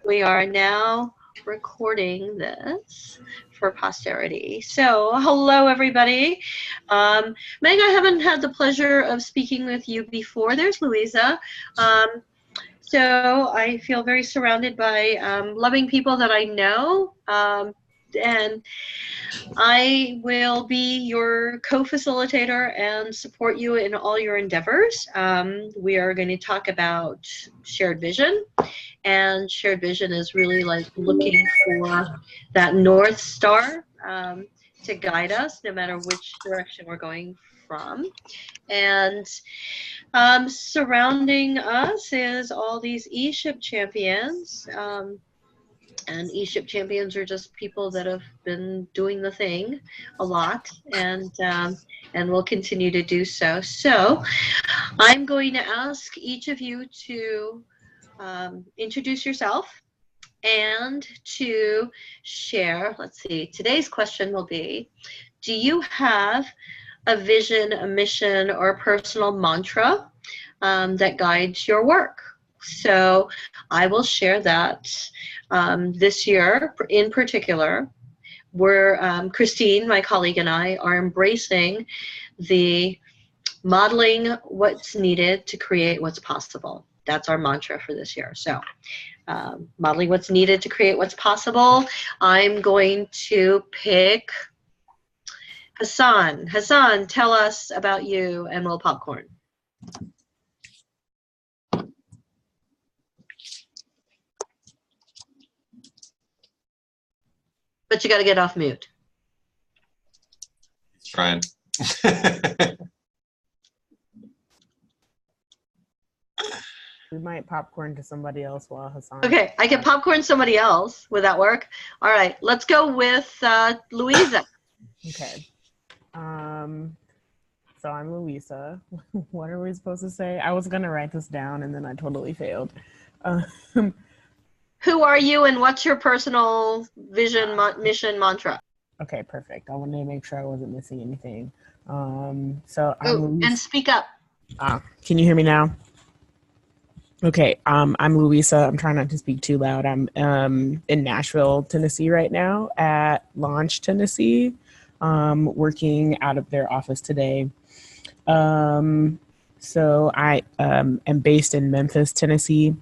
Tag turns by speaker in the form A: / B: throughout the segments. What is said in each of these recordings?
A: We are now recording this for posterity. So, hello everybody. Meg, I haven't had the pleasure of speaking with you before. There's Louisa. So I feel very surrounded by loving people that I know. And I will be your co-facilitator and support you in all your endeavors. We are going to talk about shared vision. And shared vision is really like looking for that North Star to guide us no matter which direction we're going from. And surrounding us is all these ESHIP champions. And ESHIP champions are just people that have been doing the thing a lot and will continue to do so. So I'm going to ask each of you to introduce yourself and to share. Let's see, today's question will be, do you have a vision, a mission, or a personal mantra that guides your work? So I will share that. This year in particular, Christine, my colleague, and I are embracing the modeling what's needed to create what's possible. That's our mantra for this year. So modeling what's needed to create what's possible. I'm going to pick Hassan. Hassan, tell us about you and we'll popcorn. But you got to get off mute.
B: Trying.
C: We might popcorn to somebody else while Hassan.
A: Okay, I can popcorn somebody else. Would that work? All right, let's go with Louisa.
C: Okay. So I'm Louisa. What are we supposed to say? I was going to write this down and then I totally failed.
A: Who are you and what's your personal vision, mission, mantra?
C: Okay, perfect. I wanted to make sure I wasn't missing anything. And
A: speak up.
C: Can you hear me now? Okay, I'm Louisa. I'm trying not to speak too loud. I'm in Nashville, Tennessee right now at Launch, Tennessee, working out of their office today. So I am based in Memphis, Tennessee.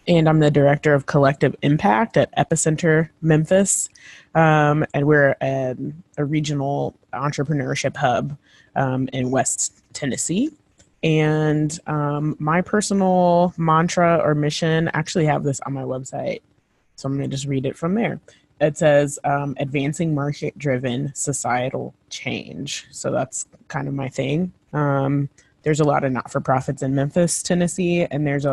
C: And I'm the director of collective impact at Epicenter Memphis. And we're a regional entrepreneurship hub in West Tennessee. And my personal mantra or mission, I actually have this on my website. So I'm going to just read it from there. It says, advancing market-driven societal change. So that's kind of my thing. There's a lot of not-for-profits in Memphis, Tennessee, and there's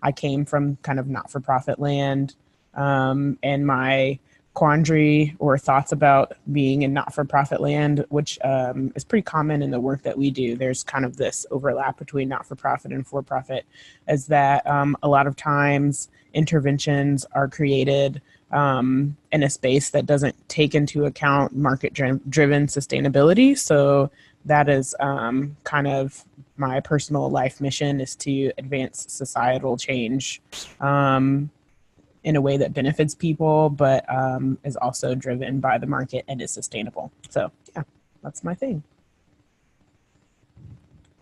C: I came from kind of not-for-profit land, and my quandary or thoughts about being in not-for-profit land, which is pretty common in the work that we do. There's kind of this overlap between not-for-profit and for-profit, is that a lot of times interventions are created in a space that doesn't take into account market-driven sustainability. So that is kind of my personal life mission, is to advance societal change in a way that benefits people, but is also driven by the market and is sustainable. So yeah, that's my thing.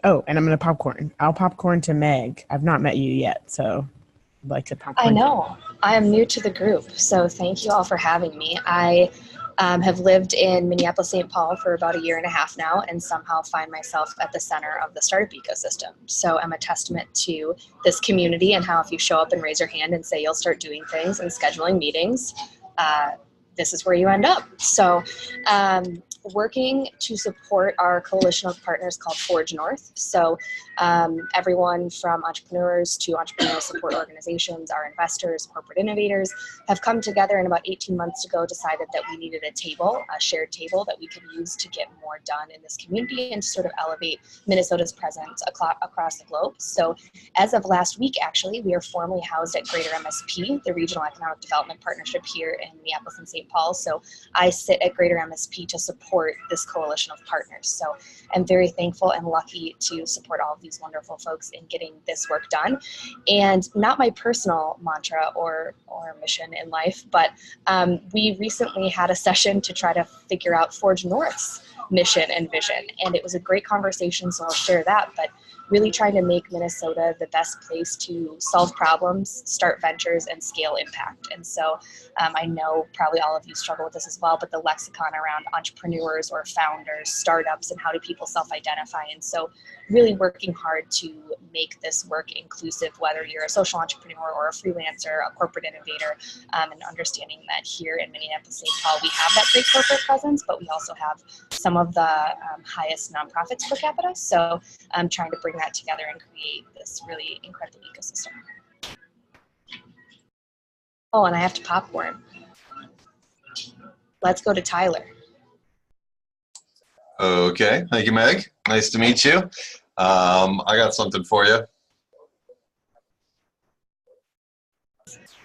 C: Oh, and I'm going to popcorn. I'll popcorn to Meg. I've not met you yet, so I'd like to popcorn.
D: I know. I am new to the group, so thank you all for having me. I have lived in Minneapolis-St. Paul for about 1.5 years now, and somehow find myself at the center of the startup ecosystem. So I'm a testament to this community and how if you show up and raise your hand and say you'll start doing things and scheduling meetings, this is where you end up. So working to support our coalition of partners called Forge North. So everyone from entrepreneurs to entrepreneurial support organizations, our investors, corporate innovators have come together, and about 18 months ago decided that we needed a table, a shared table that we could use to get more done in this community and to sort of elevate Minnesota's presence across the globe. So as of last week, actually, we are formally housed at Greater MSP, the Regional Economic Development Partnership here in Minneapolis and St. Paul. So I sit at Greater MSP to support support this coalition of partners. So I'm very thankful and lucky to support all of these wonderful folks in getting this work done. And not my personal mantra or mission in life, but we recently had a session to try to figure out Forge North's mission and vision. And it was a great conversation, so I'll share that. But really trying to make Minnesota the best place to solve problems, start ventures, and scale impact. And so I know probably all of you struggle with this as well, but the lexicon around entrepreneurs or founders, startups, and how do people self-identify. And so really working hard to make this work inclusive, whether you're a social entrepreneur or a freelancer, a corporate innovator, and understanding that here in Minneapolis-St. Paul, we have that great corporate presence, but we also have some of the highest nonprofits per capita. So I'm trying to bring that together and create this really incredible ecosystem. Oh, and I have to popcorn. Let's go to Tyler.
B: Okay, thank you, Meg. Nice to meet you. I got something for you.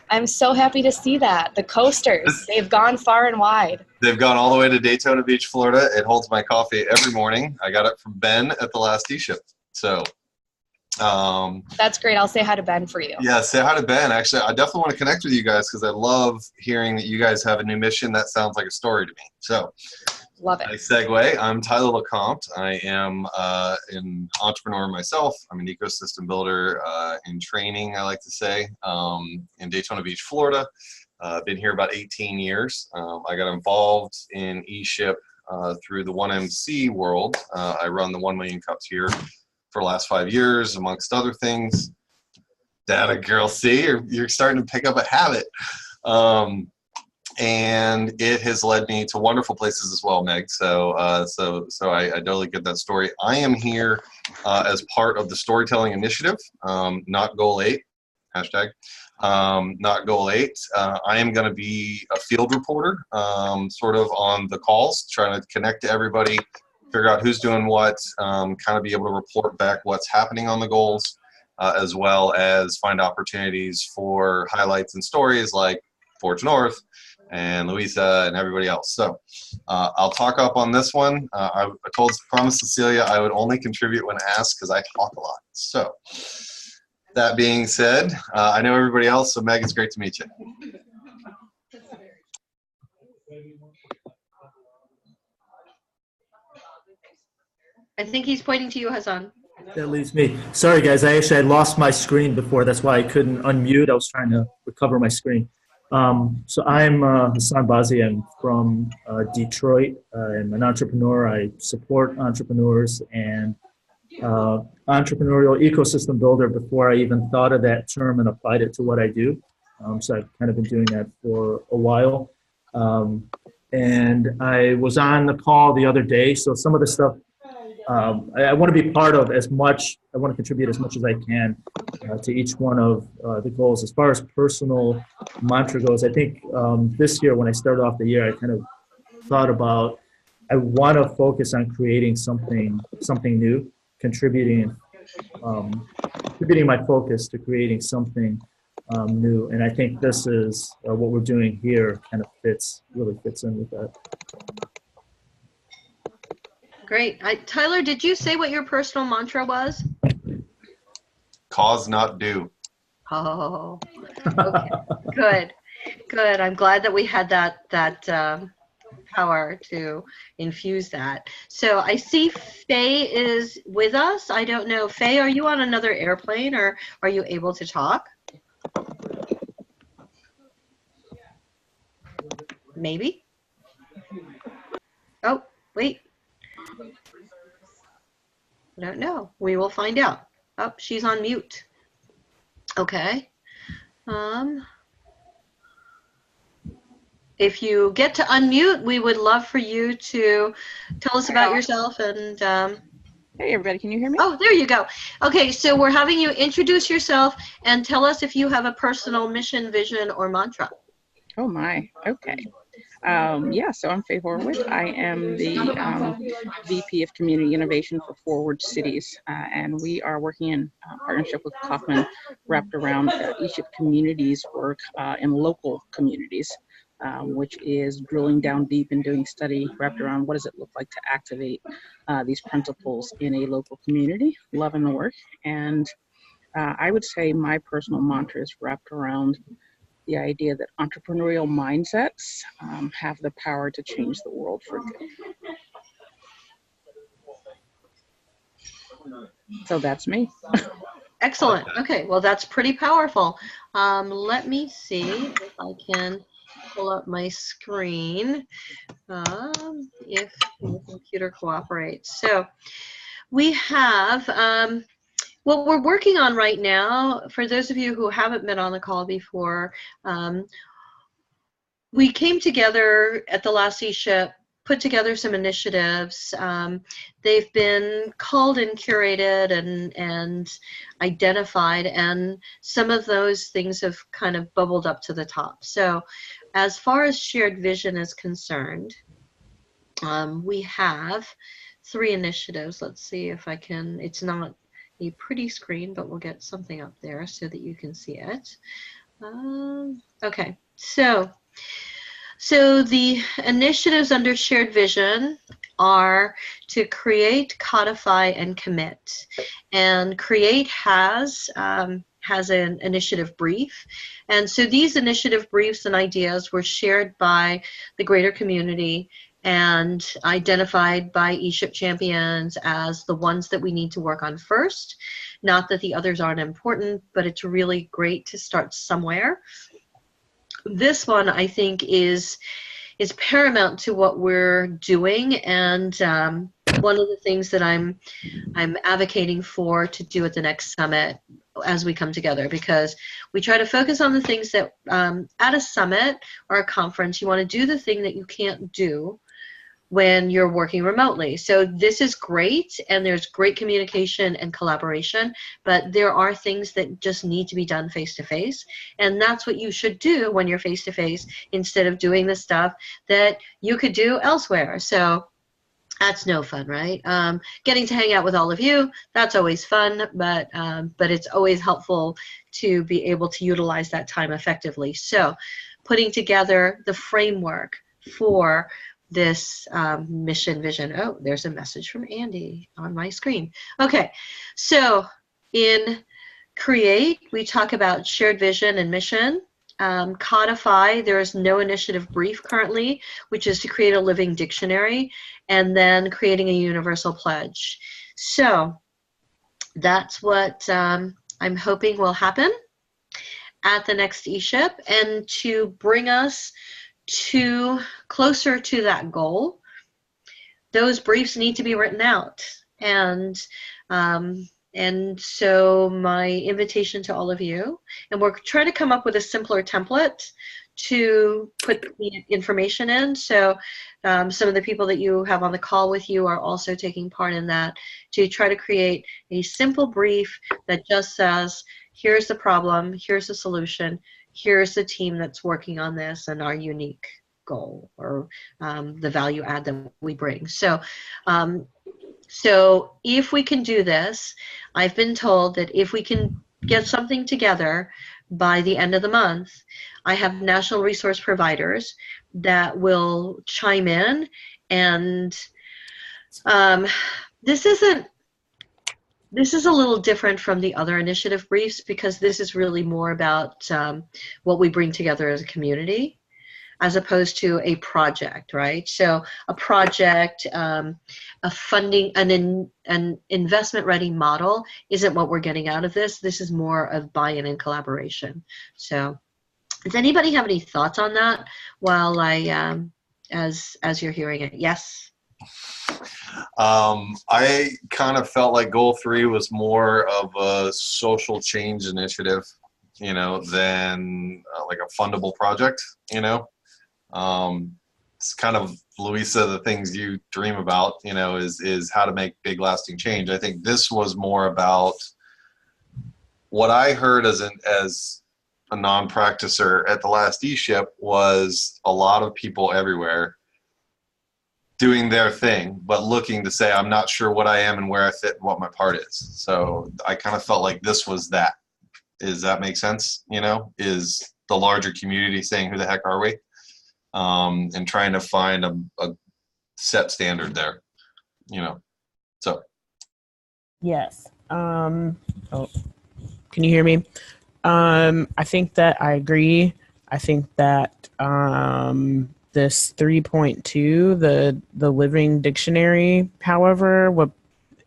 D: I'm so happy to see that. The coasters, they've gone far and wide.
B: They've gone all the way to Daytona Beach, Florida. It holds my coffee every morning. I got it from Ben at the last ESHIP. So
D: that's great. I'll say hi to Ben for you.
B: Yeah, say hi to Ben. Actually, I definitely want to connect with you guys because I love hearing that you guys have a new mission. That sounds like a story to me. So
D: love it.
B: Nice segue. I'm Tyler LeCompte. I am an entrepreneur myself. I'm an ecosystem builder in training, I like to say, in Daytona Beach, Florida. I've been here about 18 years. I got involved in ESHIP through the 1MC world. I run the 1 Million Cups here for the last 5 years, amongst other things. Data girl, see, you're starting to pick up a habit. And it has led me to wonderful places as well, Meg. So I totally get that story. I am here as part of the storytelling initiative, not goal 8, hashtag, not goal 8. I am going to be a field reporter, sort of on the calls, trying to connect to everybody, figure out who's doing what, kind of be able to report back what's happening on the goals, as well as find opportunities for highlights and stories like Forge North and Louisa and everybody else. So I'll talk up on this one. I promised Cecilia I would only contribute when asked because I talk a lot. So that being said, I know everybody else, so Meg, it's great to meet you.
A: I think he's pointing to you, Hassan.
E: That leaves me. Sorry, guys. I lost my screen before. That's why I couldn't unmute. I was trying to recover my screen. So I'm Hassan Bazi. I'm from Detroit. I'm an entrepreneur. I support entrepreneurs and entrepreneurial ecosystem builder before I even thought of that term and applied it to what I do. So I've kind of been doing that for a while. And I was on the call the other day. So some of the stuff I want to be part of as much, I want to contribute as much as I can to each one of the goals. As far as personal mantra goes, I think this year when I started off the year, I kind of thought about, I want to focus on creating something new, contributing my focus to creating something new. And I think this is what we're doing here kind of really fits in with that.
A: Great. Tyler, did you say what your personal mantra was?
B: Cause not do.
A: Oh, okay. Good. I'm glad that we had that power to infuse that. So I see Faye is with us. I don't know. Faye, are you on another airplane or are you able to talk? Maybe. Oh, wait. I don't know. We will find out. Oh, she's on mute. Okay. If you get to unmute, we would love for you to tell us about yourself and
F: hey everybody, can you hear me?
A: Oh, there you go. Okay, so we're having you introduce yourself and tell us if you have a personal mission, vision, or mantra.
F: Oh my, okay. Yeah, so I'm Faye Horowitz. I am the VP of Community Innovation for Forward Cities, and we are working in partnership with Kaufman, wrapped around ESHIP communities work in local communities. which is drilling down deep and doing study wrapped around what does it look like to activate these principles in a local community. Loving the work. And I would say my personal mantra is wrapped around the idea that entrepreneurial mindsets have the power to change the world for good. So that's me.
A: Excellent. Okay, well, that's pretty powerful. Let me see if I can pull up my screen, if the computer cooperates. So we have what we're working on right now. For those of you who haven't been on the call before, we came together at the last ESHIP, put together some initiatives. They've been culled and curated and identified, and some of those things have kind of bubbled up to the top. So as far as shared vision is concerned, we have 3 initiatives. Let's see if I can, it's not a pretty screen, but we'll get something up there so that you can see it. Okay, so the initiatives under shared vision are to create, codify, and commit. And create has an initiative brief. And so these initiative briefs and ideas were shared by the greater community and identified by ESHIP champions as the ones that we need to work on first. Not that the others aren't important, but it's really great to start somewhere. This one, I think, is paramount to what we're doing, and one of the things that I'm advocating for to do at the next summit as we come together, because we try to focus on the things that at a summit or a conference, you want to do the thing that you can't do when you're working remotely. So this is great, and there's great communication and collaboration, but there are things that just need to be done face-to-face, and that's what you should do when you're face-to-face instead of doing the stuff that you could do elsewhere. So that's no fun, right? Getting to hang out with all of you, that's always fun, but it's always helpful to be able to utilize that time effectively. So putting together the framework for this mission vision. Oh, there's a message from Andy on my screen. Okay, so in create, we talk about shared vision and mission. Codify, there is no initiative brief currently, which is to create a living dictionary, and then creating a universal pledge. So that's what I'm hoping will happen at the next ESHIP, and to bring us closer to that goal, those briefs need to be written out. And so my invitation to all of you, and we're trying to come up with a simpler template to put the information in. So some of the people that you have on the call with you are also taking part in that, to try to create a simple brief that just says, here's the problem, here's the solution, here's the team that's working on this, and our unique goal, or the value add that we bring. So so if we can do this, I've been told that if we can get something together by the end of the month, I have national resource providers that will chime in, and this is a little different from the other initiative briefs, because this is really more about what we bring together as a community, as opposed to a project, right? So a project, a funding, an investment-ready model isn't what we're getting out of this. This is more of buy-in and collaboration. So does anybody have any thoughts on that while as you're hearing it? Yes?
B: I kind of felt like goal 3 was more of a social change initiative, than like a fundable project, It's kind of, Louisa, the things you dream about, is how to make big lasting change. I think this was more about what I heard as a non-practicer at the last ESHIP was a lot of people everywhere doing their thing, but looking to say, I'm not sure what I am and where I fit and what my part is. So I kind of felt like this was that. Does that make sense? Is the larger community saying, who the heck are we? and trying to find a set standard there, so.
C: Yes. Oh, can you hear me? I think that I agree. I think that this 3.2, the living dictionary, however,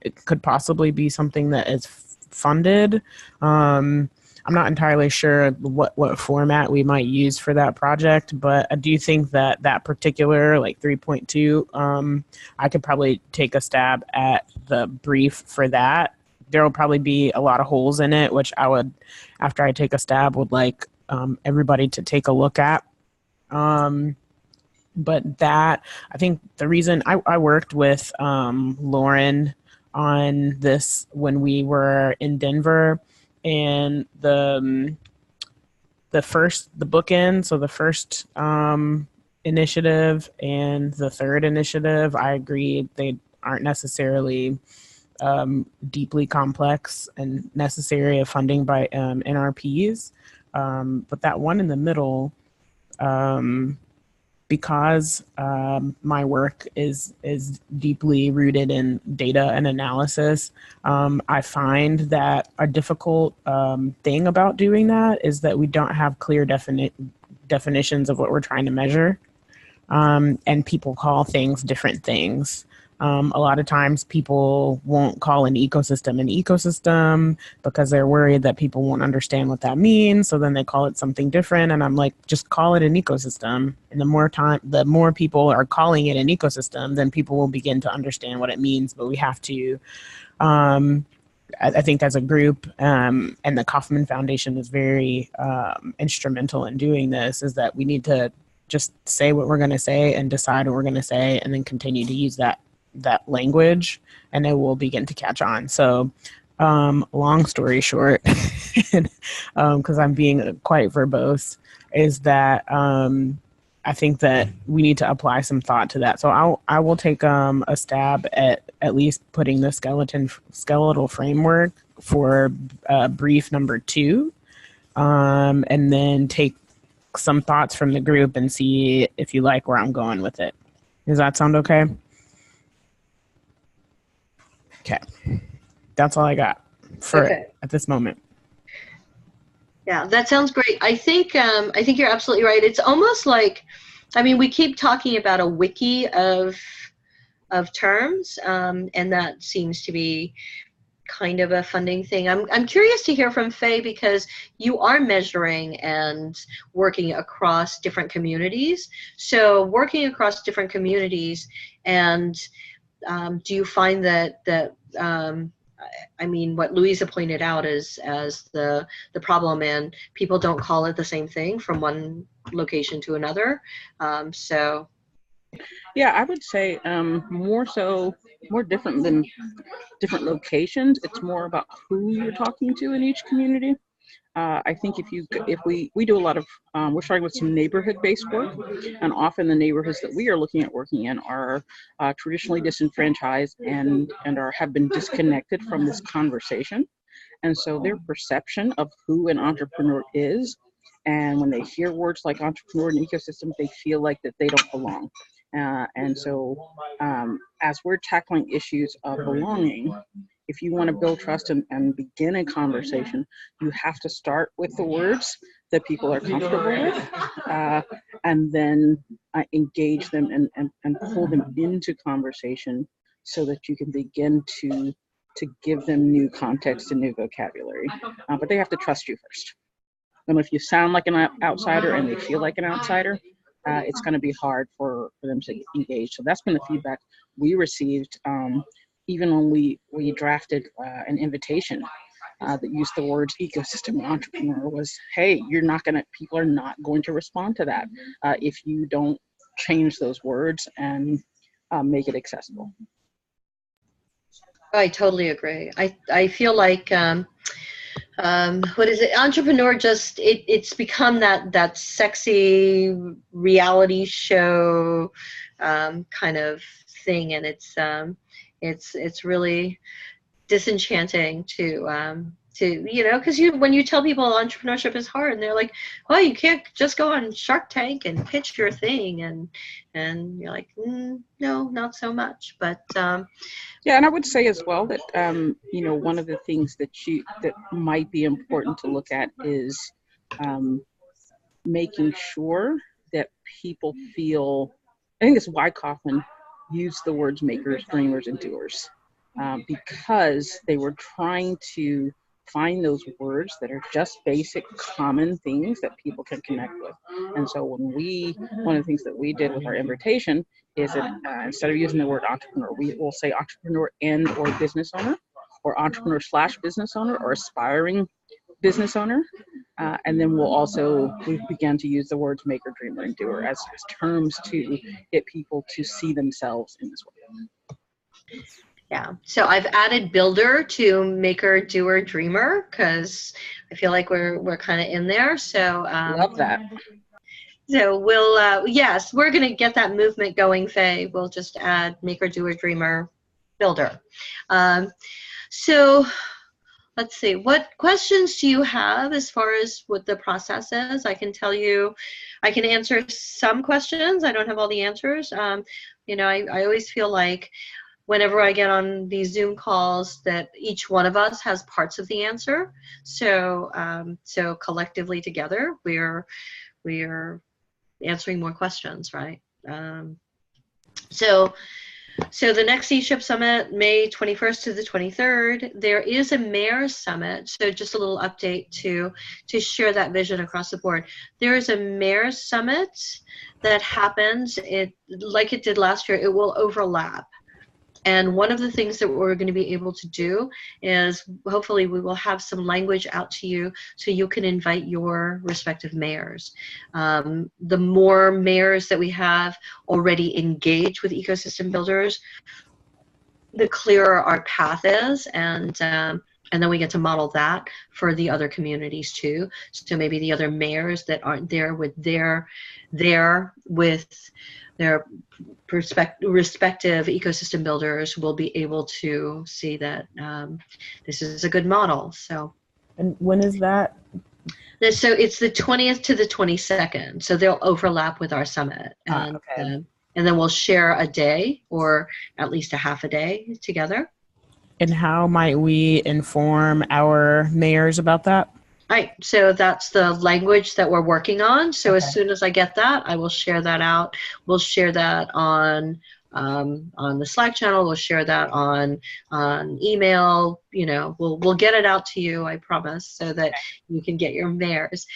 C: it could possibly be something that is funded. I'm not entirely sure what format we might use for that project, but I do think that that particular, like 3.2, I could probably take a stab at the brief for that. There will probably be a lot of holes in it, which I would, after I take a stab, would like everybody to take a look at. But that, I think the reason I worked with Lauren on this when we were in Denver, and the bookend, so the first initiative and the third initiative, I agree they aren't necessarily deeply complex and necessary of funding by NRPs, but that one in the middle, because my work is deeply rooted in data and analysis, I find that a difficult thing about doing that is that we don't have clear definitions of what we're trying to measure, and people call things different things. A lot of times people won't call an ecosystem because they're worried that people won't understand what that means. So then they call it something different. And I'm like, just call it an ecosystem. And the more people are calling it an ecosystem, then people will begin to understand what it means. But we have to, I think as a group, and the Kauffman Foundation is very instrumental in doing this, is that we need to just say what we're going to say and decide what we're going to say, and then continue to use that language, and it will begin to catch on. So long story short, because I'm being quite verbose, is that I think that we need to apply some thought to that. So I will take a stab at least putting the skeletal framework for brief number 2, and then take some thoughts from the group and see if you like where I'm going with it. Does that sound okay? Okay. That's all I got for at this moment.
A: Yeah, that sounds great. I think you're absolutely right. It's almost like, I mean, we keep talking about a wiki of terms, and that seems to be kind of a funding thing. I'm curious to hear from Faye, because you are measuring and working across different communities. So working across different communities, and do you find that I mean, what Louisa pointed out is as the problem, and people don't call it the same thing from one location to another. So
F: Yeah, I would say more different than different locations. It's more about who you're talking to in each community. I think if we do a lot of, we're starting with some neighborhood-based work, and often the neighborhoods that we are looking at working in are traditionally disenfranchised and have been disconnected from this conversation. And so their perception of who an entrepreneur is, and when they hear words like entrepreneur and ecosystem, they feel like that they don't belong. And so as we're tackling issues of belonging, if you want to build trust and begin a conversation, you have to start with the words that people are comfortable with, and then engage them and pull them into conversation so that you can begin to give them new context and new vocabulary. But they have to trust you first. And if you sound like an outsider and they feel like an outsider, it's going to be hard for them to engage. So that's been the feedback we received, even when we drafted an invitation that used the words ecosystem and entrepreneur, was, hey, people are not going to respond to that if you don't change those words and make it accessible.
A: I totally agree. I feel like what is it? Entrepreneur just it's become that sexy reality show kind of thing, and it's really disenchanting to because when you tell people entrepreneurship is hard, and they're like, well, you can't just go on Shark Tank and pitch your thing, and you're like, no, not so much. But
F: yeah, and I would say as well that one of the things that might be important to look at is making sure that people feel. I think it's why Kaufman used the words makers, dreamers, and doers, because they were trying to find those words that are just basic common things that people can connect with. And so one of the things that we did with our invitation is that instead of using the word entrepreneur, we will say entrepreneur and or business owner, or entrepreneur / business owner, or aspiring business owner. And then we began to use the words maker, dreamer, and doer as terms to get people to see themselves in this way.
A: Yeah, so I've added builder to maker, doer, dreamer, because I feel like we're kind of in there. So
F: love that.
A: So we'll yes, we're gonna get that movement going, Faye. We'll just add maker, doer, dreamer, builder. So let's see, what questions do you have as far as what the process is? I can tell you, I can answer some questions. I don't have all the answers. I always feel like whenever I get on these Zoom calls that each one of us has parts of the answer. So so collectively together, we're answering more questions, right? So the next ESHIP Summit, May 21st to the 23rd, there is a Mayor's Summit. So just a little update to share that vision across the board. There is a Mayor's Summit that happens, like it did last year, it will overlap. And one of the things that we're going to be able to do is hopefully we will have some language out to you so you can invite your respective mayors. The more mayors that we have already engaged with ecosystem builders, the clearer our path is, and then we get to model that for the other communities too. So maybe the other mayors that aren't there with their respective ecosystem builders will be able to see that this is a good model. So,
C: and when is that?
A: So it's the 20th to the 22nd. So they'll overlap with our summit, and
C: okay.
A: And then we'll share a day or at least a half a day together.
C: And how might we inform our mayors about that?
A: Right, so that's the language that we're working on. So
C: Okay.
A: As soon as I get that, I will share that out. We'll share that on the Slack channel. We'll share that on email. We'll get it out to you, I promise, so that you can get your mayors.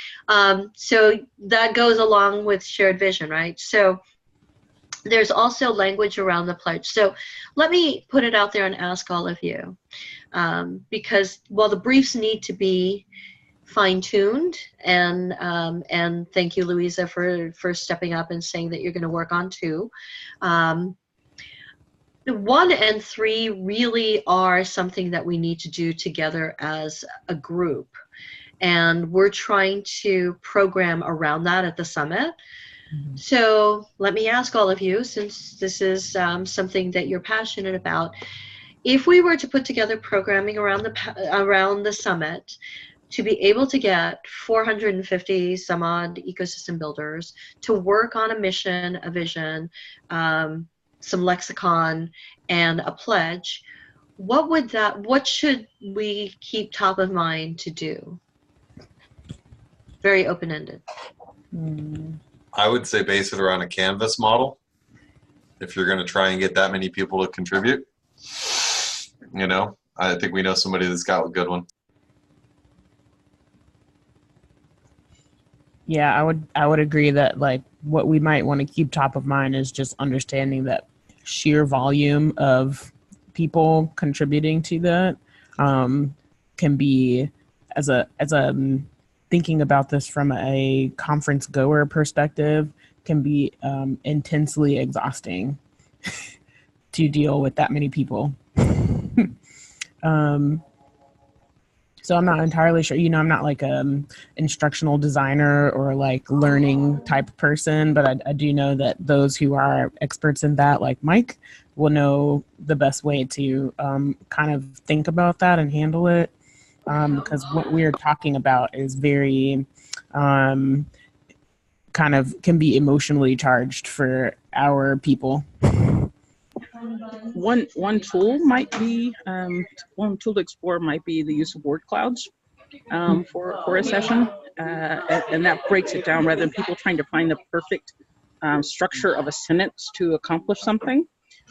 A: So that goes along with shared vision, right? So there's also language around the pledge. So let me put it out there and ask all of you, because while the briefs need to be fine-tuned, and thank you, Louisa, for stepping up and saying that you're going to work on 2. 1 and 3 really are something that we need to do together as a group, and we're trying to program around that at the summit. Mm-hmm. So let me ask all of you, since this is something that you're passionate about, if we were to put together programming around the summit, to be able to get 450 some odd ecosystem builders to work on a mission, a vision, some lexicon, and a pledge, what should we keep top of mind to do? Very open-ended.
B: I would say base it around a Canvas model. If you're going to try and get that many people to contribute, I think we know somebody that's got a good one.
C: Yeah, I would agree that what we might want to keep top of mind is just understanding that sheer volume of people contributing to that can be, as a thinking about this from a conference goer perspective, can be intensely exhausting to deal with that many people. So I'm not entirely sure, I'm not like instructional designer or learning type person, but I do know that those who are experts in that, like Mike, will know the best way to kind of think about that and handle it. because what we're talking about is very kind of can be emotionally charged for our people.
F: One tool might be one tool to explore might be the use of word clouds for a session, and that breaks it down rather than people trying to find the perfect structure of a sentence to accomplish something.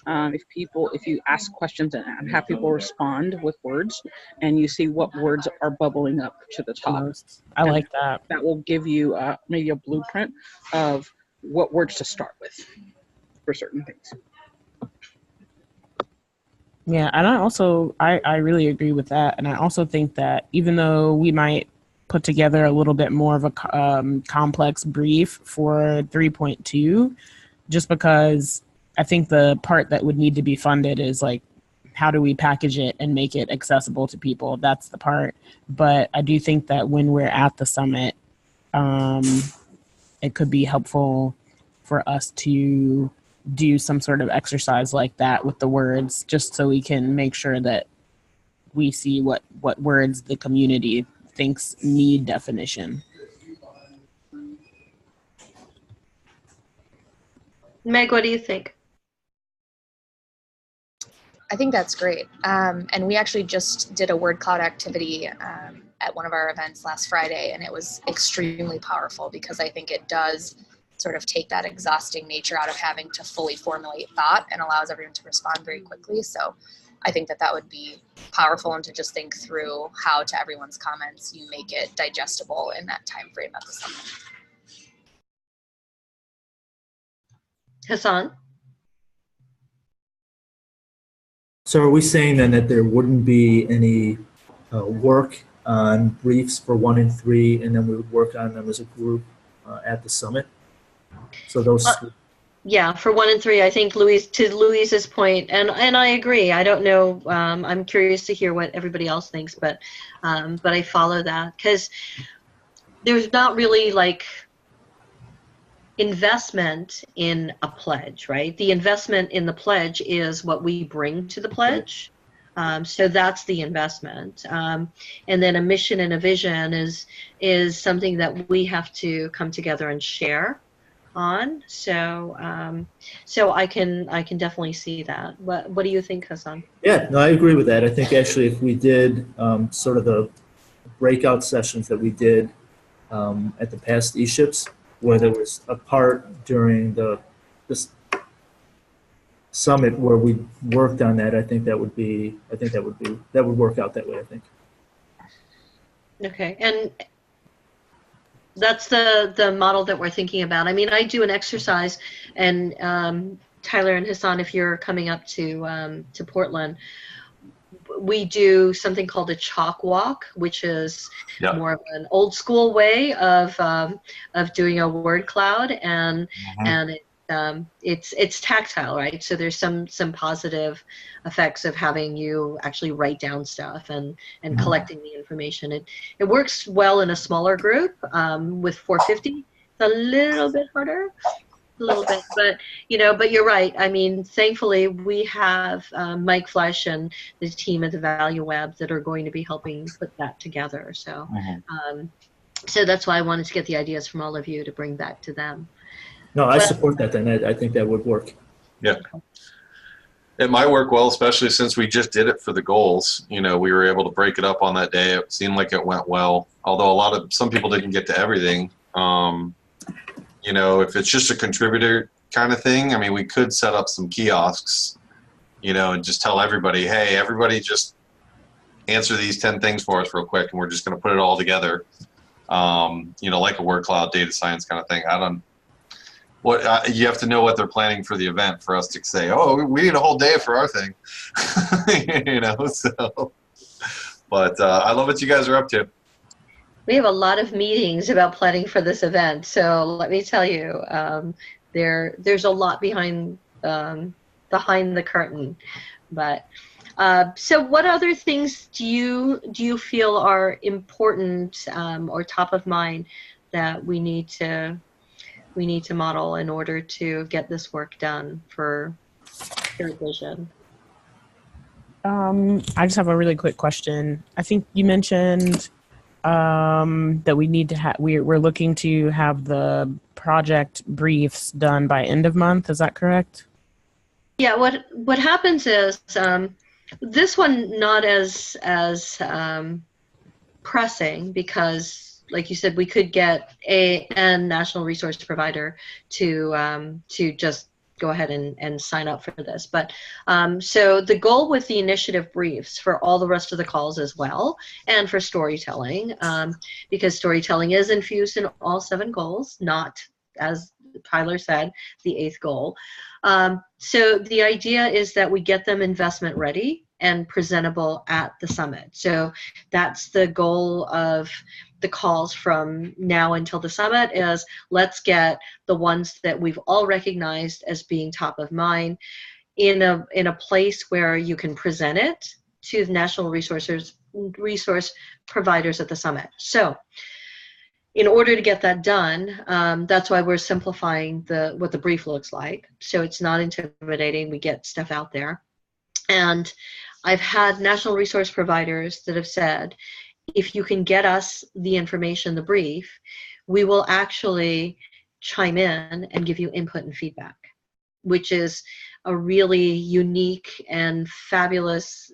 F: If you ask questions and have people respond with words, and you see what words are bubbling up to the top,
C: I like that.
F: That will give you maybe a blueprint of what words to start with for certain things.
C: Yeah, and I really agree with that. And I also think that even though we might put together a little bit more of a complex brief for 3.2, just because I think the part that would need to be funded is like, how do we package it and make it accessible to people? That's the part. But I do think that when we're at the summit, it could be helpful for us to do some sort of exercise like that with the words, just so we can make sure that we see what words the community thinks need definition.
A: Meg, what do you think?
D: I think that's great. And we actually just did a word cloud activity at one of our events last Friday, and it was extremely powerful because I think it does sort of take that exhausting nature out of having to fully formulate thought and allows everyone to respond very quickly. So I think that would be powerful, and to just think through how to everyone's comments you make it digestible in that time frame at the summit.
A: Hassan?
E: So are we saying then that there wouldn't be any work on briefs for 1 and 3, and then we would work on them as a group at the summit? So those.
A: Yeah, for 1 and 3, I think Louise's point, and I agree. I don't know. I'm curious to hear what everybody else thinks, but I follow that because there's not really like investment in a pledge, right? The investment in the pledge is what we bring to the pledge. So that's the investment. And then a mission and a vision is something that we have to come together and share on. So I can definitely see that. What do you think, Hassan?
E: Yeah, no, I agree with that. I think actually if we did sort of the breakout sessions that we did at the past ESHIPs, where there was a part during this summit where we worked on that, I think that would work out that way, I think.
A: Okay, and that's the model that we're thinking about. I mean, I do an exercise, and Tyler and Hassan, if you're coming up to Portland, we do something called a chalk walk, which is more of an old school way of doing a word cloud, and it's tactile, right? So there's some positive effects of having you actually write down stuff and collecting the information. It works well in a smaller group with 450. It's a little bit harder. A little bit, but you're right. I mean, thankfully we have Mike Flesh and the team at the Value Web that are going to be helping put that together. So, so that's why I wanted to get the ideas from all of you to bring back to them.
E: No, I support that. Then I think that would work.
B: Yeah, it might work well, especially since we just did it for the goals. You know, we were able to break it up on that day. It seemed like it went well, although some people didn't get to everything. You know, if it's just a contributor kind of thing, I mean, we could set up some kiosks, you know, and just tell everybody, hey, everybody just answer these 10 things for us real quick, and we're just going to put it all together, you know, like a word cloud data science kind of thing. You have to know what they're planning for the event for us to say, oh, we need a whole day for our thing, you know, so. But I love what you guys are up to.
A: We have a lot of meetings about planning for this event, so let me tell you, there's a lot behind the curtain. But so, what other things do you feel are important or top of mind that we need to model in order to get this work done for Shared Vision?
C: I just have a really quick question. I think you mentioned that we need to have we're looking to have the project briefs done by end of month. Is that correct?
A: Yeah, what happens is this one not as pressing because, like you said, we could get a national resource provider to just go ahead and sign up for this. But so the goal with the initiative briefs for all the rest of the calls as well, and for storytelling, because storytelling is infused in all 7 goals, not, as Tyler said, the 8th goal. So the idea is that we get them investment ready and presentable at the summit. So that's the goal of the calls from now until the summit, is let's get the ones that we've all recognized as being top of mind in a place where you can present it to the national resource providers at the summit. So in order to get that done, that's why we're simplifying what the brief looks like. So it's not intimidating. We get stuff out there. And I've had national resource providers that have said, if you can get us the information, the brief, we will actually chime in and give you input and feedback, which is a really unique and fabulous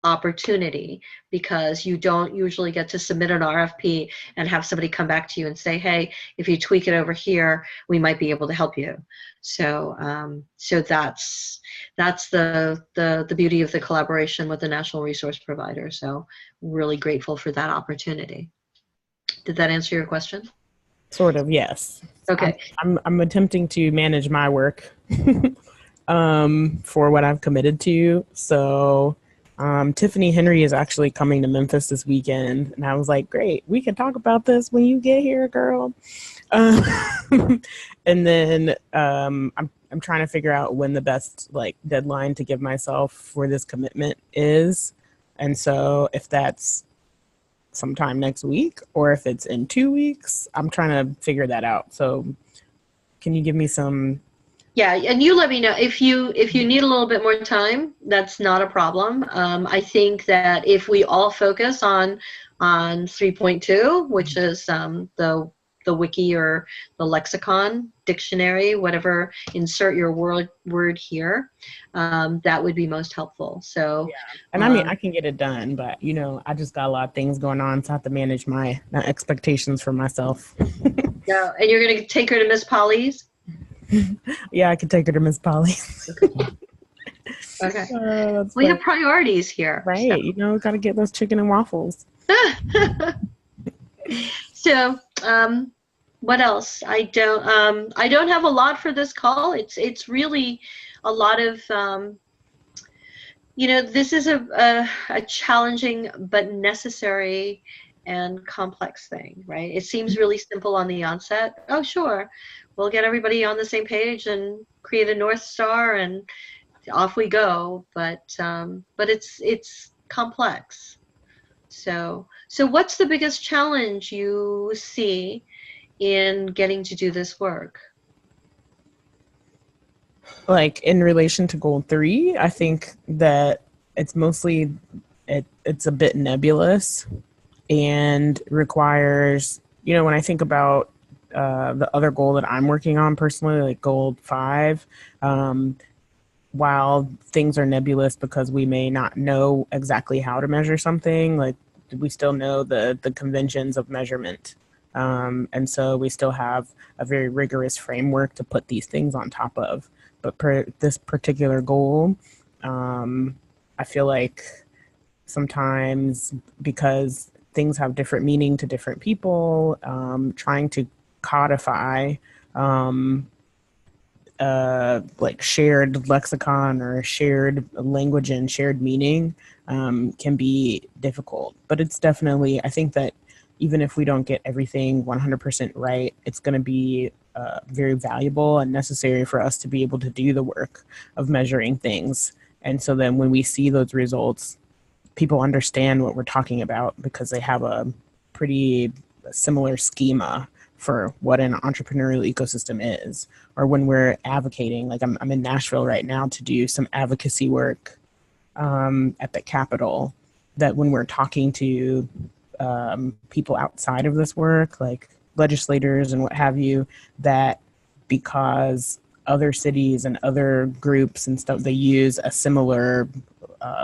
A: opportunity, because you don't usually get to submit an RFP and have somebody come back to you and say, hey, if you tweak it over here, we might be able to help you. So so that's the beauty of the collaboration with the national resource provider. So really grateful for that opportunity. Did that answer your question?
C: Sort of, yes.
A: Okay.
C: I'm attempting to manage my work for what I've committed to. So Tiffany Henry is actually coming to Memphis this weekend, and I was like, great, we can talk about this when you get here, girl. And then I'm trying to figure out when the best deadline to give myself for this commitment is. And so if that's sometime next week or if it's in 2 weeks, I'm trying to figure that out. So can you give me some?
A: Yeah, and you let me know if you need a little bit more time. That's not a problem. I think that if we all focus on 3.2, which is the wiki or the lexicon, dictionary, whatever, insert your word here, that would be most helpful. So
C: yeah. And I mean, I can get it done, but I just got a lot of things going on, so I have to manage my expectations for myself.
A: Yeah, and you're gonna take her to Miss Polly's?
C: Yeah, I could take her to Miss Polly.
A: Okay. We have priorities here.
C: Right.
A: So.
C: Got to get those chicken and waffles.
A: So, what else? I don't have a lot for this call. It's really a lot of, this is a challenging but necessary and complex thing, right? It seems really simple on the onset. Oh, sure. We'll get everybody on the same page and create a North Star and off we go. But it's complex. So what's the biggest challenge you see in getting to do this work?
C: In relation to goal 3, I think that it's mostly it's a bit nebulous and requires, when I think about the other goal that I'm working on personally, like goal 5, while things are nebulous because we may not know exactly how to measure something, we still know the conventions of measurement. And so we still have a very rigorous framework to put these things on top of. But this particular goal, I feel like sometimes because things have different meaning to different people, trying to codify shared lexicon or shared language and shared meaning can be difficult. But it's definitely, I think that even if we don't get everything 100% right, it's going to be very valuable and necessary for us to be able to do the work of measuring things. And so then when we see those results, people understand what we're talking about because they have a pretty similar schema for what an entrepreneurial ecosystem is. Or when we're advocating, I'm in Nashville right now to do some advocacy work at the Capitol, that when we're talking to people outside of this work, like legislators and what have you, that because other cities and other groups and stuff, they use a similar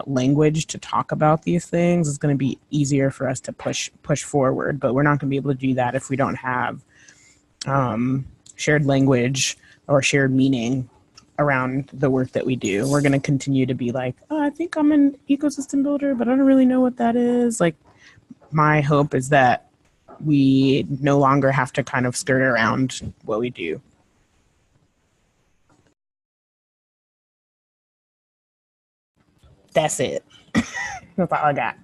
C: language to talk about these things, it's going to be easier for us to push forward. But we're not going to be able to do that if we don't have shared language or shared meaning around the work that we do. We're going to continue to be like, oh, I think I'm an ecosystem builder, but I don't really know what that is. Like, my hope is that we no longer have to kind of skirt around what we do. That's it. That's all I got.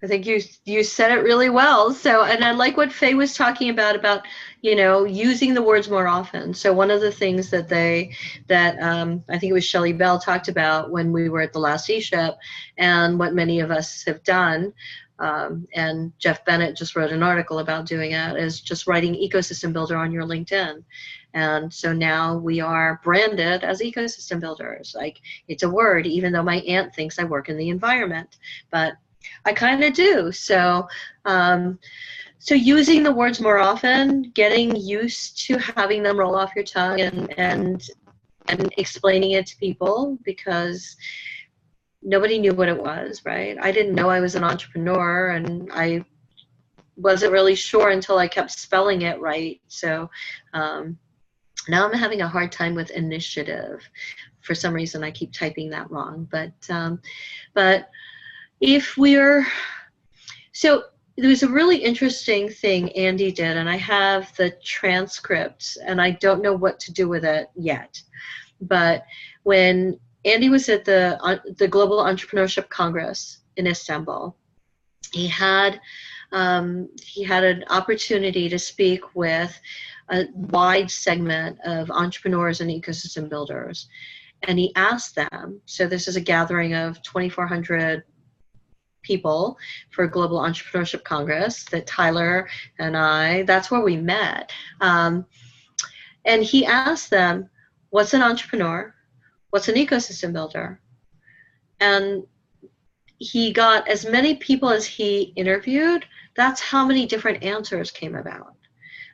A: I think you said it really well. So, and I like what Faye was talking about, you know, using the words more often. So one of the things that I think it was Shelley Bell talked about when we were at the last ESHIP, and what many of us have done, and Jeff Bennett just wrote an article about doing it, is just writing ecosystem builder on your LinkedIn. And so now we are branded as ecosystem builders. Like, it's a word, even though my aunt thinks I work in the environment, but I kind of do. So, so using the words more often, getting used to having them roll off your tongue, and explaining it to people, because nobody knew what it was, right? I didn't know I was an entrepreneur, and I wasn't really sure until I kept spelling it right. So now I'm having a hard time with initiative. For some reason, I keep typing that wrong. But if we're, so there was a really interesting thing Andy did, and I have the transcript, and I don't know what to do with it yet. But when Andy was at the Global Entrepreneurship Congress in Istanbul, he had an opportunity to speak with a wide segment of entrepreneurs and ecosystem builders. And he asked them, so this is a gathering of 2,400 people for Global Entrepreneurship Congress that Tyler and I, that's where we met. And he asked them, what's an entrepreneur? What's an ecosystem builder? And he got as many people as he interviewed. That's how many different answers came about.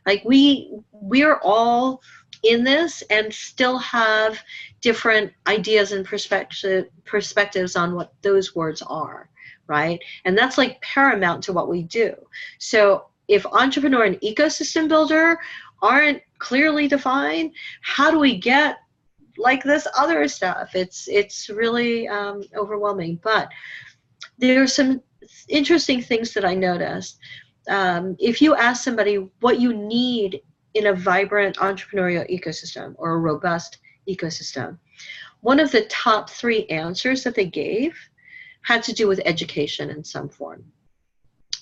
A: Like, we're all in this and still have different ideas and perspectives on what those words are, right? And that's like paramount to what we do. So if entrepreneur and ecosystem builder aren't clearly defined, how do we get like this other stuff? It's really overwhelming. But there are some interesting things that I noticed. If you ask somebody what you need in a vibrant entrepreneurial ecosystem or a robust ecosystem, one of the top 3 answers that they gave had to do with education in some form.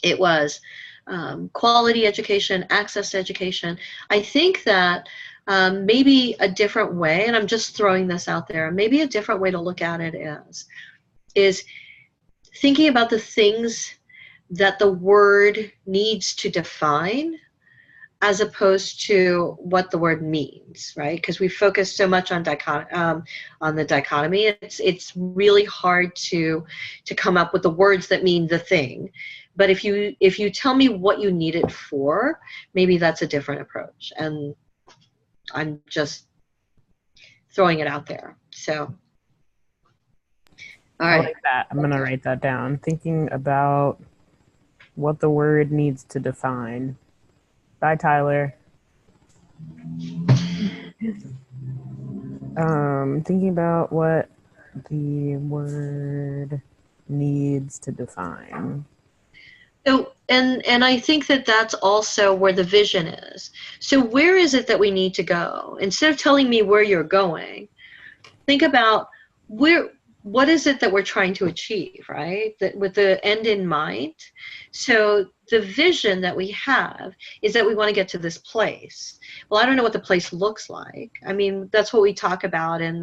A: It was quality education, access to education. I think that maybe a different way, and I'm just throwing this out there, maybe a different way to look at it is thinking about the things that the word needs to define, as opposed to what the word means, right? Because we focus so much on the dichotomy. It's really hard to come up with the words that mean the thing. But if you tell me what you need it for, maybe that's a different approach. And I'm just throwing it out there. So, all right.
C: I like that. I'm going to write that down. Thinking about what the word needs to define. Bye, Tyler. Thinking about what the word needs to define.
A: So, and I think that that's also where the vision is. So where is it that we need to go? Instead of telling me where you're going, think about what is it that we're trying to achieve, right? That with the end in mind. So the vision that we have is that we want to get to this place. Well, I don't know what the place looks like. I mean, that's what we talk about in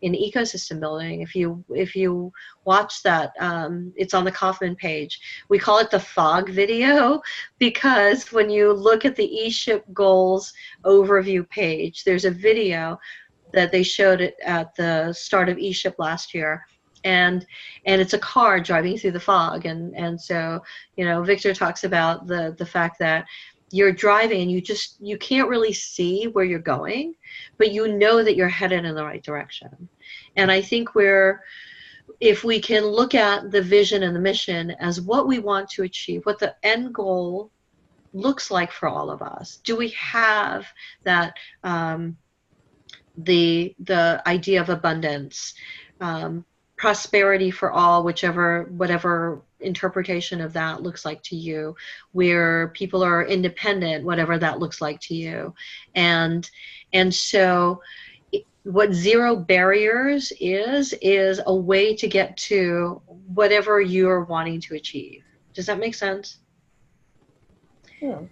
A: ecosystem building. If you watch that, it's on the Kaufman page. We call it the fog video, because when you look at the ESHIP goals overview page, there's a video that they showed it at the start of ESHIP last year, and it's a car driving through the fog, and so Victor talks about the fact that you're driving and you can't really see where you're going, but you know that you're headed in the right direction. And I think if we can look at the vision and the mission as what we want to achieve, what the end goal looks like for all of us, do we have that the idea of abundance, prosperity for all, whatever interpretation of that looks like to you, where people are independent, whatever that looks like to you, and so what zero barriers is a way to get to whatever you're wanting to achieve. Does that make sense?
C: Yeah.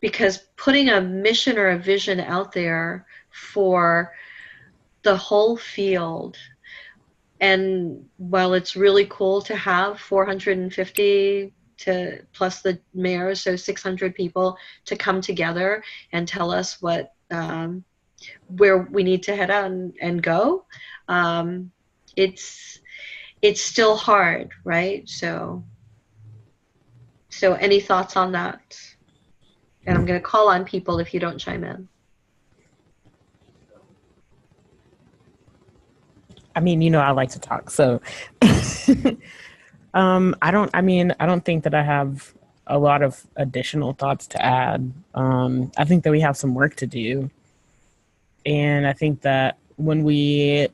A: Because putting a mission or a vision out there for the whole field, and while it's really cool to have 450 to plus the mayors, so 600 people to come together and tell us what where we need to head out and go, it's still hard, right? So any thoughts on that? And I'm going to call on people if you don't chime in.
C: I mean, I like to talk, so I don't think that I have a lot of additional thoughts to add. I think that we have some work to do. And I think that when we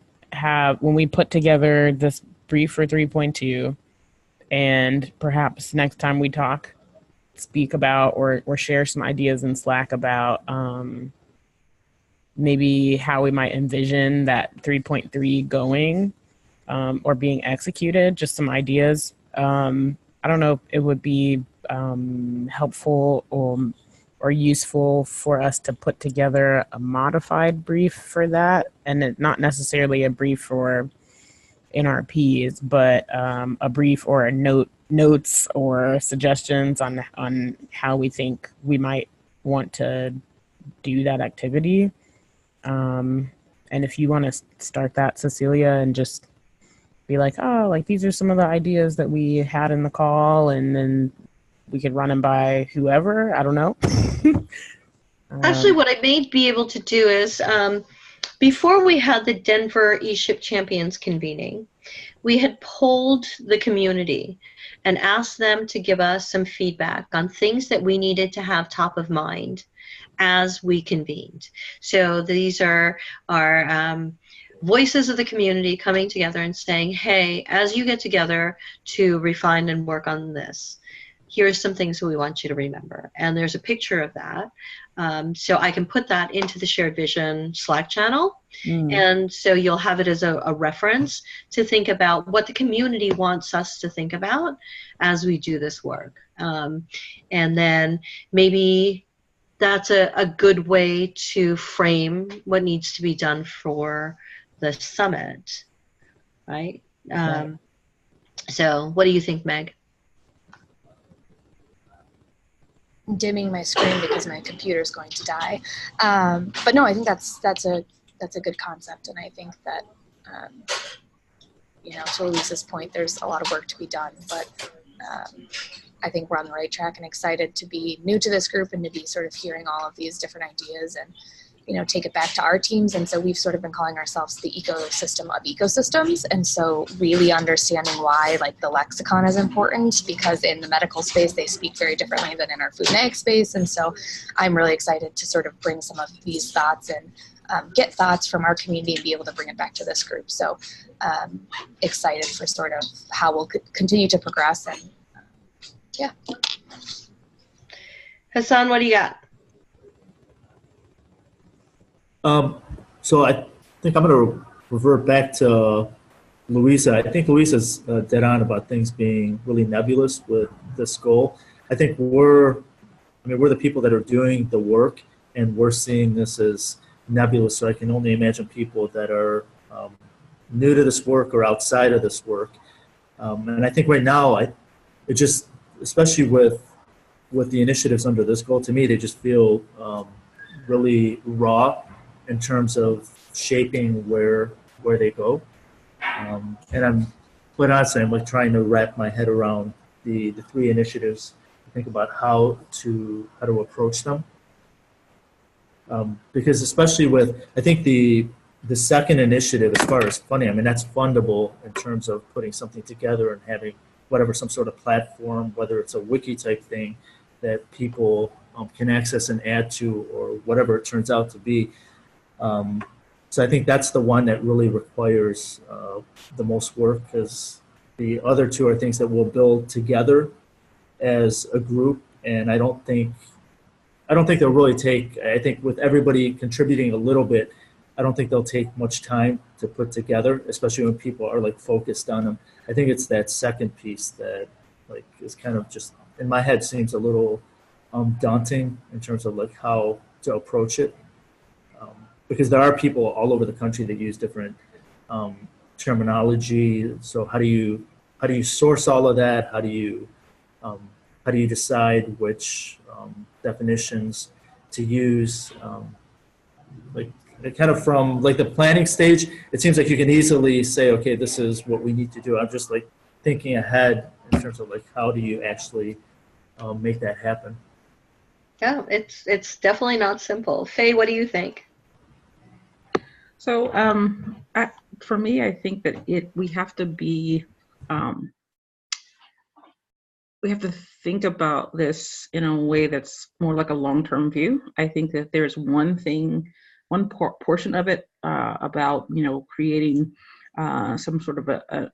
C: put together this brief for 3.2, and perhaps next time we speak about or share some ideas in Slack about maybe how we might envision that 3.3 going or being executed, just some ideas. I don't know if it would be helpful or useful for us to put together a modified brief for that, and not necessarily a brief for NRPs, but a brief or notes or suggestions on how we think we might want to do that activity. And if you want to start that, Cecilia, and just be like, these are some of the ideas that we had in the call, and then we could run them by whoever. I don't know.
A: Actually, what I may be able to do is, before we had the Denver ESHIP Champions convening, we had polled the community and asked them to give us some feedback on things that we needed to have top of mind as we convened. So these are our voices of the community coming together and saying, hey, as you get together to refine and work on this, here's some things we want you to remember. And there's a picture of that. So I can put that into the Shared Vision Slack channel. And so you'll have it as a reference to think about what the community wants us to think about as we do this work. And then maybe that's a good way to frame what needs to be done for the summit, right?
C: Right.
A: So what do you think, Meg?
D: Dimming my screen because my computer is going to die. But no, I think that's a good concept, and I think that to Elisa's point, there's a lot of work to be done, but I think we're on the right track, and excited to be new to this group and to be sort of hearing all of these different ideas and take it back to our teams. And so we've sort of been calling ourselves the ecosystem of ecosystems. And so really understanding why the lexicon is important, because in the medical space, they speak very differently than in our food and ag space. And so I'm really excited to sort of bring some of these thoughts and get thoughts from our community and be able to bring it back to this group. So excited for sort of how we'll continue to progress. And yeah.
A: Hassan, what do you got?
E: So I think I'm going to revert back to Louisa. I think Louisa's dead on about things being really nebulous with this goal. I think we're the people that are doing the work, and we're seeing this as nebulous. So I can only imagine people that are new to this work or outside of this work. And I think right now, it just, especially with the initiatives under this goal, to me, they just feel really raw in terms of shaping where they go. And I'm, quite honestly, I'm like trying to wrap my head around the three initiatives, think about how to approach them. Because especially with, I think the second initiative, as far as funding, I mean, that's fundable in terms of putting something together and having whatever, some sort of platform, whether it's a wiki type thing that people can access and add to, or whatever it turns out to be. So I think that's the one that really requires the most work, because the other two are things that we'll build together as a group, and I don't think they'll really take, I think with everybody contributing a little bit, I don't think they'll take much time to put together, especially when people are like focused on them. I think it's that second piece that like is kind of just, in my head, seems a little daunting in terms of like how to approach it. Because there are people all over the country that use different terminology. So how do you source all of that? How do you decide which definitions to use? Like kind of from like the planning stage, it seems like you can easily say, okay, this is what we need to do. I'm just like thinking ahead in terms of like how do you actually make that happen?
A: Yeah, it's definitely not simple. Faye, what do you think?
F: So for me, I think that we have to be, we have to think about this in a way that's more like a long-term view. I think that there's one portion of it about, creating some sort of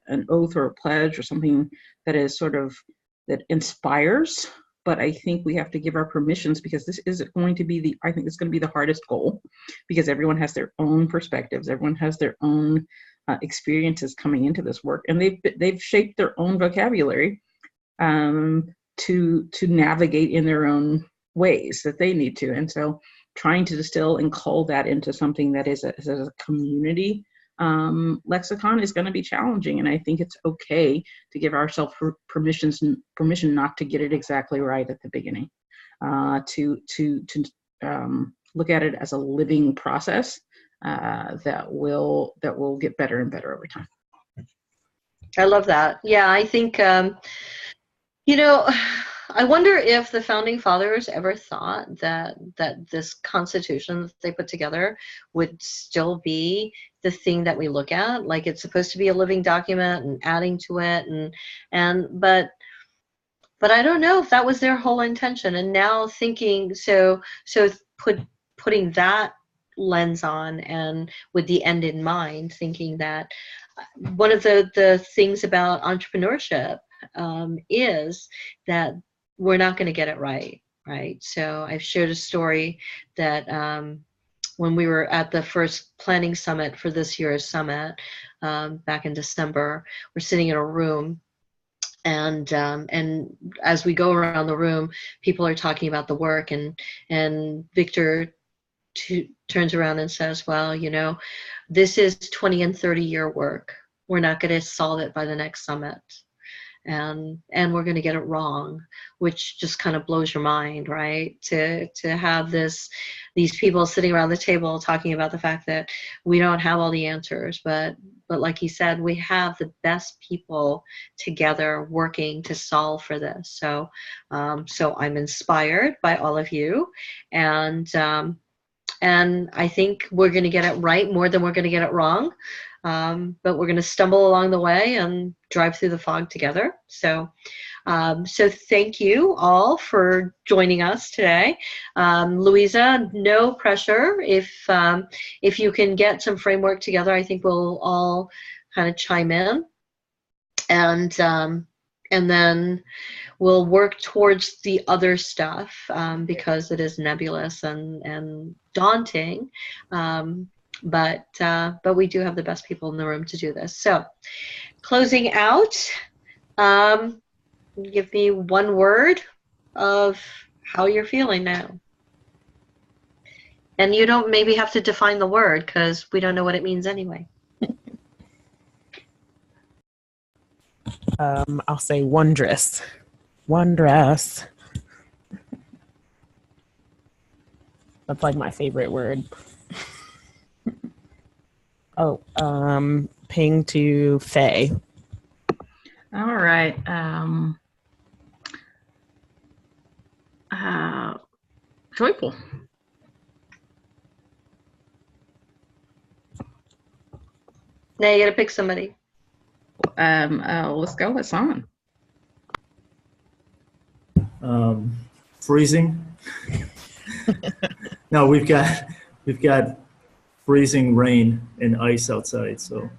F: an oath or a pledge or something that is sort of, that inspires. But I think we have to give our permissions, because this is going to be I think it's going to be the hardest goal, because everyone has their own perspectives. Everyone has their own experiences coming into this work, and they've shaped their own vocabulary to navigate in their own ways that they need to. And so trying to distill and cull that into something that is a community lexicon is going to be challenging. And I think it's okay to give ourselves permission not to get it exactly right at the beginning, to look at it as a living process that will get better and better over time.
A: I love that. Yeah, I think, I wonder if the founding fathers ever thought that this Constitution that they put together would still be the thing that we look at. Like, it's supposed to be a living document and adding to it, but I don't know if that was their whole intention. And now thinking, putting that lens on, and with the end in mind, thinking that one of the things about entrepreneurship is that we're not going to get it right. So I've shared a story that when we were at the first planning summit for this year's summit back in December, we're sitting in a room, and as we go around the room, people are talking about the work, and Victor turns around and says, well, this is 20 and 30-year work. We're not going to solve it by the next summit. And we're going to get it wrong, which just kind of blows your mind, right? To have these people sitting around the table talking about the fact that we don't have all the answers, but like he said, we have the best people together working to solve for this. So I'm inspired by all of you, and I think we're going to get it right more than we're going to get it wrong. But we're going to stumble along the way and drive through the fog together. So thank you all for joining us today. Louisa, no pressure. If you can get some framework together, I think we'll all kind of chime in, and then we'll work towards the other stuff, because it is nebulous and daunting. but we do have the best people in the room to do this. So closing out, give me one word of how you're feeling now. And you don't maybe have to define the word because we don't know what it means anyway.
C: I'll say wondrous. Wondrous. That's like my favorite word. Oh, ping to Faye.
F: All right. Joyful.
A: Now you got to pick somebody.
F: Let's go with Son.
E: Freezing. No, we've got freezing rain and ice outside, so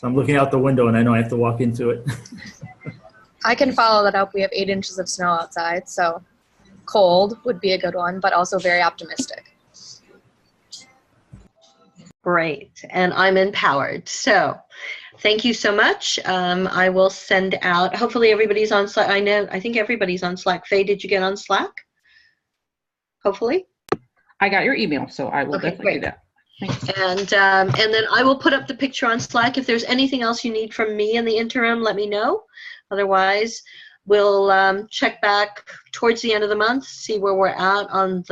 E: I'm looking out the window and I know I have to walk into it.
D: I can follow that up. We have 8 inches of snow outside, so cold would be a good one, but also very optimistic.
A: Great. And I'm empowered. So thank you so much. I will send out, hopefully everybody's on Slack. I think everybody's on Slack. Faye, did you get on Slack? Hopefully.
F: I got your email, so I will
A: Okay,
F: definitely do
A: great.
F: that. Thanks.
A: And then I will put up the picture on Slack. If there's anything else you need from me in the interim, let me know. Otherwise, we'll check back towards the end of the month, see where we're at on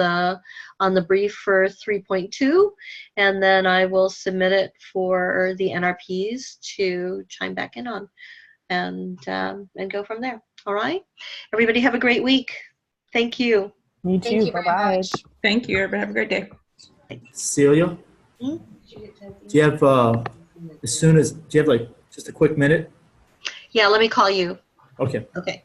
A: the brief for 3.2, and then I will submit it for the NRPs to chime back in on, and go from there. All right. Everybody have a great week. Thank you.
C: Me
D: Thank
C: too.
D: you very
C: Bye-bye.
D: much.
F: Thank you, everybody. Have a great day.
E: Celia,
A: Hmm?
E: do you have do you have like just a quick minute?
A: Yeah, let me call you.
E: Okay.
A: Okay.